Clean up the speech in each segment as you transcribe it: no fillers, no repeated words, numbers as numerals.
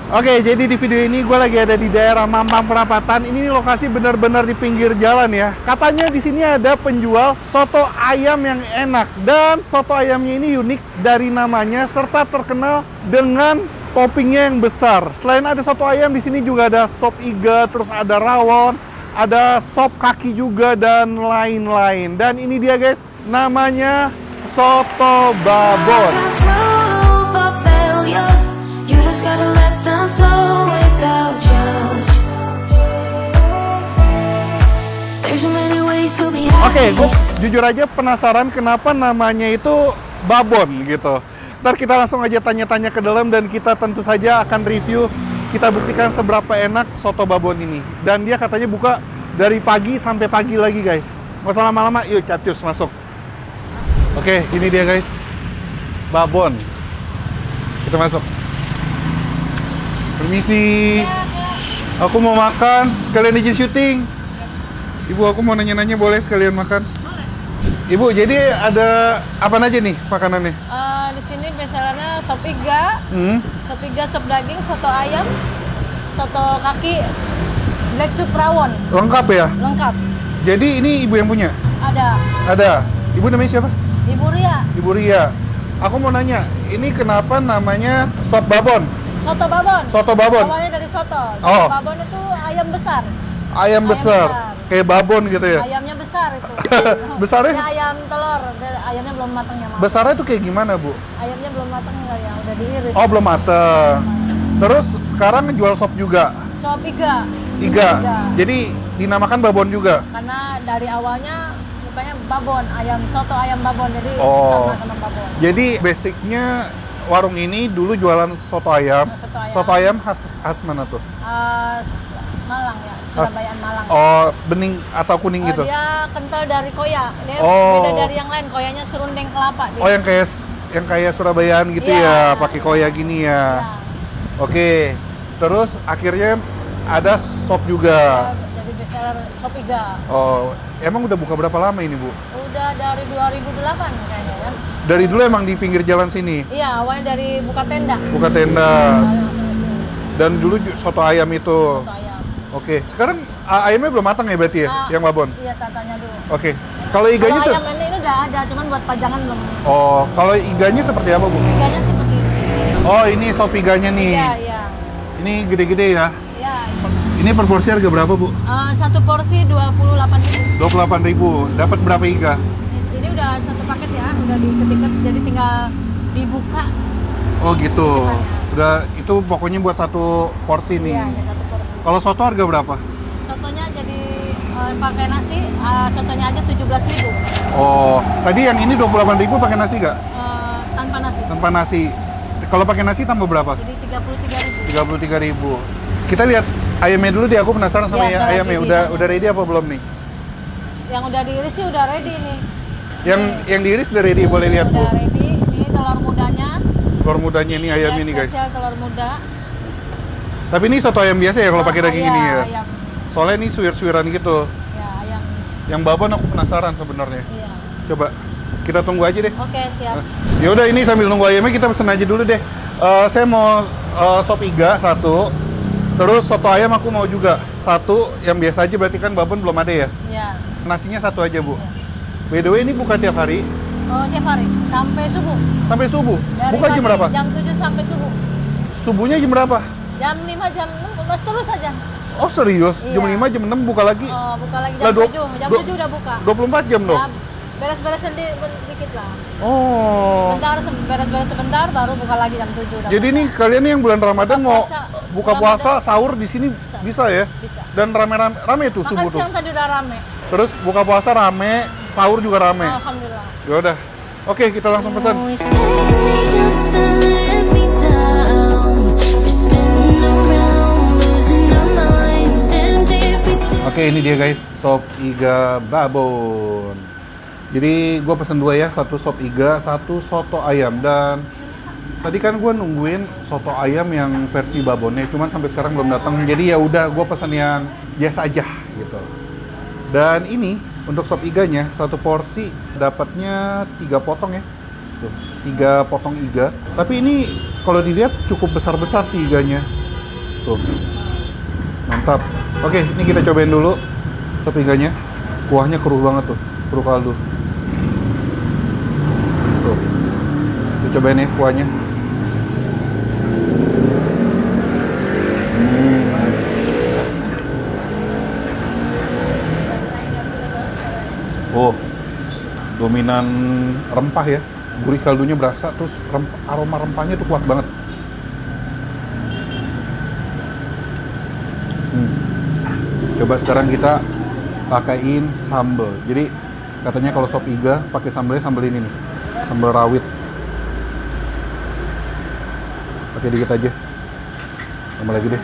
Oke, jadi di video ini gue lagi ada di daerah Mampang Perapatan. Ini lokasi benar-benar di pinggir jalan ya. Katanya di sini ada penjual soto ayam yang enak. Dan soto ayamnya ini unik dari namanya serta terkenal dengan toppingnya yang besar. Selain ada soto ayam, di sini juga ada sop iga, terus ada rawon, ada sop kaki juga, dan lain-lain. Dan ini dia guys, namanya soto babon. Oke, gue jujur aja penasaran kenapa namanya itu babon gitu. Ntar kita langsung aja tanya-tanya ke dalam dan kita tentu saja akan review, kita buktikan seberapa enak soto babon ini. Dan dia katanya buka dari pagi sampai pagi lagi guys. Nggak usah lama-lama, yuk capcus masuk. Oke, ini dia guys, babon. Kita masuk. Permisi. Aku mau makan, sekalian izin syuting. Ibu, aku mau nanya-nanya, boleh sekalian makan? Boleh. Ibu, jadi ada apa aja nih makanannya? Di sini misalnya sop iga, sop daging, soto ayam, soto kaki, black soup rawon. Lengkap ya? Lengkap. Jadi ini ibu yang punya? Ada. Ada. Ibu namanya siapa? Ibu Ria. Ibu Ria. Aku mau nanya, ini kenapa namanya sop babon? Soto babon. Soto babon. Awalnya dari soto. Soto Oh. babon itu ayam besar. Ayam besar. Kayak babon gitu ya? Ayamnya besar itu. Besarnya? Ini ayam telur. Ayamnya belum matang ya, Mas. Besarnya tuh kayak gimana, Bu? Ayamnya belum matang enggak ya? Udah diiris. Oh, belum mateng. Terus sekarang jual sop juga? Sop iga. Iga. Jadi dinamakan babon juga? Karena dari awalnya mukanya babon, soto ayam babon, jadi Oh. sama babon. Jadi basicnya warung ini dulu jualan soto ayam. Soto ayam. Soto ayam khas mana tuh? Malang ya, Khas- Surabayaan Malang. Oh, bening atau kuning gitu? Dia kental dari koya, dia Oh. beda dari yang lain, koyanya serundeng kelapa. Dia. Oh, yang kayak Surabayaan gitu ya, Iya. pakai koya gini ya. Ya, Oke. Terus akhirnya ada sop juga. jadi bestseller sop iga. Oh, emang udah buka berapa lama ini, Bu? Udah dari 2008 kayaknya ya. Dari dulu emang di pinggir jalan sini, Iya, awalnya dari buka tenda. buka tenda. Langsung ke sini. Dan dulu soto ayam itu. Soto ayam. Oke, sekarang ayamnya belum matang ya berarti ya, yang babon? Iya, tanya dulu. Oke. Kalau iganya Kalau ayam ini udah ada, cuman buat pajangan belum. Oh, kalau iganya seperti apa, Bu? Iganya seperti ini. Oh, ini sop iganya nih. Iya, iya. Ini gede-gede ya. Iya. Ini per porsi harga berapa, Bu? Satu porsi 28.000. 28.000. Dapat berapa iga? Ini udah satu paket ya, udah diketik, jadi tinggal dibuka. Oh, gitu. Udah itu pokoknya buat satu porsi nih. Iya, ini satu porsi. Kalau soto harga berapa? Sotonya jadi pakai nasi, sotonya aja 17.000. Oh, tadi yang ini 28.000 pakai nasi nggak? Tanpa nasi. Tanpa nasi. Kalau pakai nasi tambah berapa? Jadi 33.000. 33.000. Kita lihat ayamnya dulu deh, aku penasaran sama Ya, ayamnya. Udah ready apa belum nih? Yang udah diiris sih udah ready nih. Yang diiris udah ready, boleh lihat, Bu. Udah ready. Ini telur mudanya. Telur mudanya nih ayam Ya, ini, guys. spesial telur muda. Tapi ini soto ayam biasa ya kalau pakai daging ini ya. Ayam. Soalnya ini suwir-suwiran gitu. Ya, ayam. Yang babon aku penasaran sebenarnya. Iya. Coba kita tunggu aja deh. Oke, siap. Ya udah, ini sambil nunggu ayamnya kita pesen aja dulu deh. Saya mau sop iga satu. Terus soto ayam aku mau juga satu. Yang biasa aja berarti kan babon belum ada ya. Iya. Nasinya satu aja, Bu. Iya. By the way, ini buka tiap hari Oh, tiap hari sampai subuh. sampai subuh. Dari Buka jam pagi, berapa? Jam 7 sampai subuh. Subuhnya jam berapa? Jam 5, jam 6, mas terus aja. Oh, serius? Iya. Jam 5, jam 6 buka lagi? Oh, buka lagi Lah, jam 7. Jam 7 udah buka. 24 jam dong? Ya, beres-beres dikit lah. Oh. Bentar, beres-beres sebentar, baru buka lagi jam 7. Udah Jadi buka. nih kalian nih yang bulan Ramadan Buka mau puasa. buka Bulan puasa, Ramadan. sahur di sini bisa ya? Bisa. Dan rame tuh Makan subuh tuh. siang tadi udah rame. Terus buka puasa rame, sahur juga rame. Alhamdulillah. Ya udah. Oke, kita langsung pesan. Oke, ini dia guys, sop iga babon. Jadi gue pesen dua ya, satu sop iga, satu soto ayam. Dan tadi kan gue nungguin soto ayam yang versi babonnya, cuman sampai sekarang belum datang. Jadi ya udah, gue pesen yang biasa aja gitu. Dan ini untuk sop iganya satu porsi dapatnya 3 potong ya. Tuh, 3 potong iga. Tapi ini kalau dilihat cukup besar-besar sih iganya. Tuh. Mantap. Oke, ini kita cobain dulu sop iganya. Kuahnya keruh banget tuh, keruh kaldu. Tuh. Kita cobain ya kuahnya. Oh, dominan rempah ya. Gurih kaldunya berasa, terus aroma rempahnya tuh kuat banget. Coba sekarang kita pakaiin sambal. Jadi katanya kalau sop iga pakai sambalnya sambal ini nih, sambal rawit. Pakai dikit aja. Tambah lagi deh.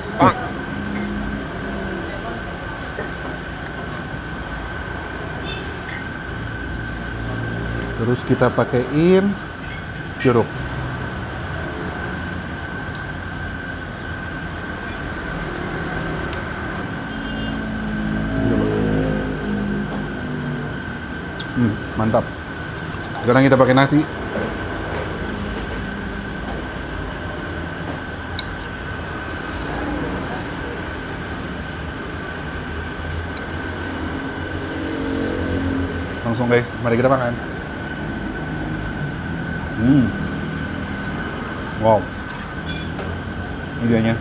Terus kita pakaiin jeruk. Mantap. Sekarang kita pakai nasi. Langsung guys, mari kita makan. Wow. Ini dianya.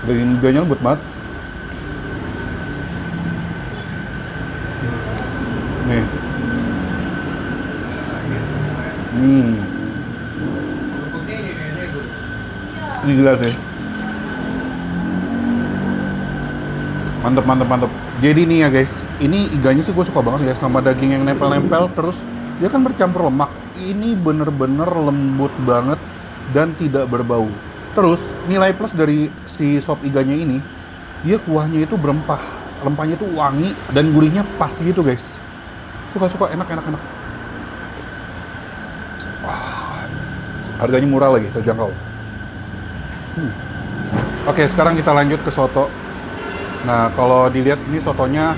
Daging iganya lembut banget. Nih. Ini gila sih. Mantep, mantep, mantep. Jadi nih ya guys, ini iganya sih gue suka banget ya, sama daging yang nempel-nempel, terus dia kan bercampur lemak. Ini bener-bener lembut banget dan tidak berbau. Terus nilai plus dari si sop iganya ini, dia kuahnya itu berempah, rempahnya itu wangi dan gurihnya pas gitu guys. Suka-suka, enak. Wah, harganya murah lagi, terjangkau. Oke, sekarang kita lanjut ke soto. Nah, kalau dilihat ini sotonya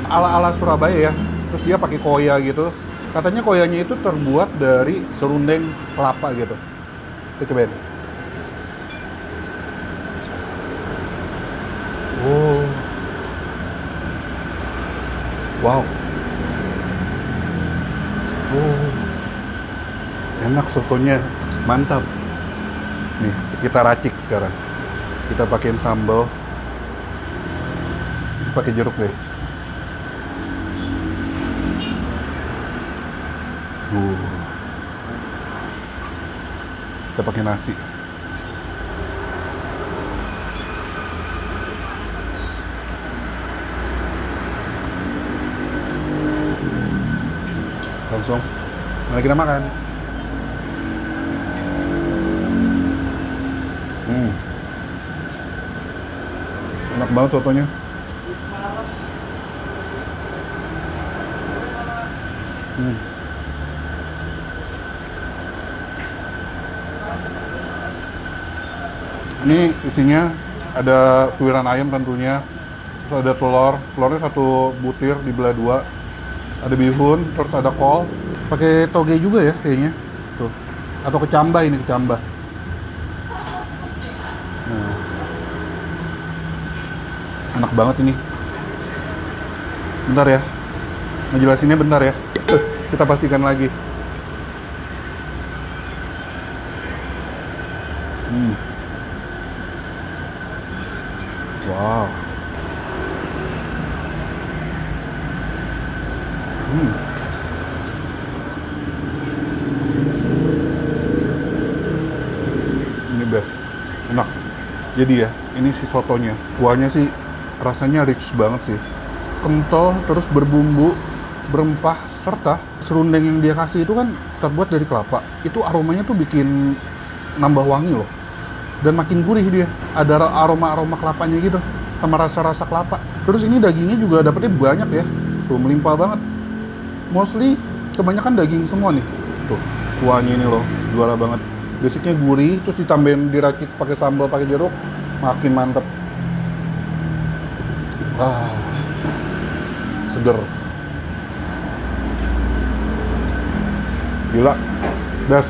ala-ala Surabaya ya. Terus dia pakai koya gitu. Katanya koyanya itu terbuat dari serundeng kelapa gitu. Kita cobain. Oh. Wow. Oh. Enak sotonya. Mantap. Nih, kita racik sekarang. Kita pakein sambal. Terus pakai jeruk, guys. Kita pakai nasi. Langsung. Mari kita makan. Enak banget sotonya. Ini isinya ada suiran ayam tentunya, terus ada telurnya satu butir dibelah dua, ada bihun, terus ada kol, pakai toge juga ya kayaknya, tuh, atau kecambah ini kecambah. Nah, enak banget ini. Bentar ya, ngejelasinnya bentar ya. Kita pastikan lagi. Wow. Ini best. Enak. Jadi ya, ini si sotonya. Kuahnya sih rasanya rich banget sih. Kental, terus berbumbu, berempah, serta serundeng yang dia kasih itu kan terbuat dari kelapa. Itu aromanya tuh bikin nambah wangi loh. Dan makin gurih dia. Ada aroma-aroma kelapanya gitu. Sama rasa-rasa kelapa. Terus ini dagingnya juga dapetnya banyak ya. Tuh, melimpah banget. Mostly, kebanyakan daging semua nih. Tuh, kuahnya ini loh. Juara banget. Basicnya gurih, terus ditambahin diracik pakai sambal, pakai jeruk, makin mantep. Seger. Gila, Des.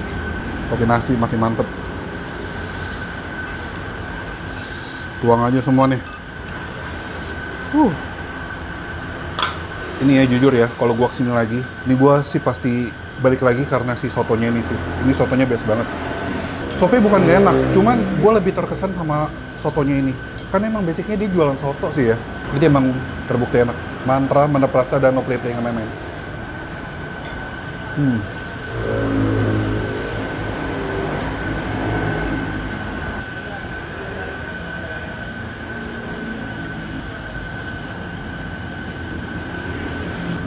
Pakai nasi makin mantep. Tuang aja semua nih. Ini ya jujur ya, kalau gua kesini lagi, ini gua sih pasti balik lagi karena si sotonya ini sih. Ini sotonya best banget. Sopnya bukan gak enak, cuman gua lebih terkesan sama sotonya ini. Karena emang basicnya dia jualan soto sih ya. Jadi emang terbukti enak. Mantra, mantap rasa, dan no play-play nge-main.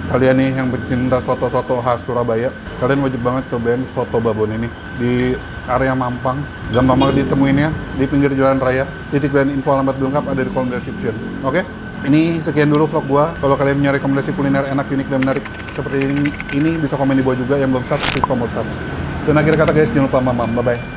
Kalian nih yang pecinta soto-soto khas Surabaya, kalian wajib banget cobain soto babon ini di area Mampang. Gampang banget ditemuinnya di pinggir jalan raya. Titik dan info alamat lengkap ada di kolom description. Oke? Ini sekian dulu vlog gua. Kalau kalian punya rekomendasi kuliner enak, unik, dan menarik seperti ini bisa komen di bawah juga. Yang belum subscribe, tombol subscribe. Dan akhir kata guys, jangan lupa mamam. Bye-bye.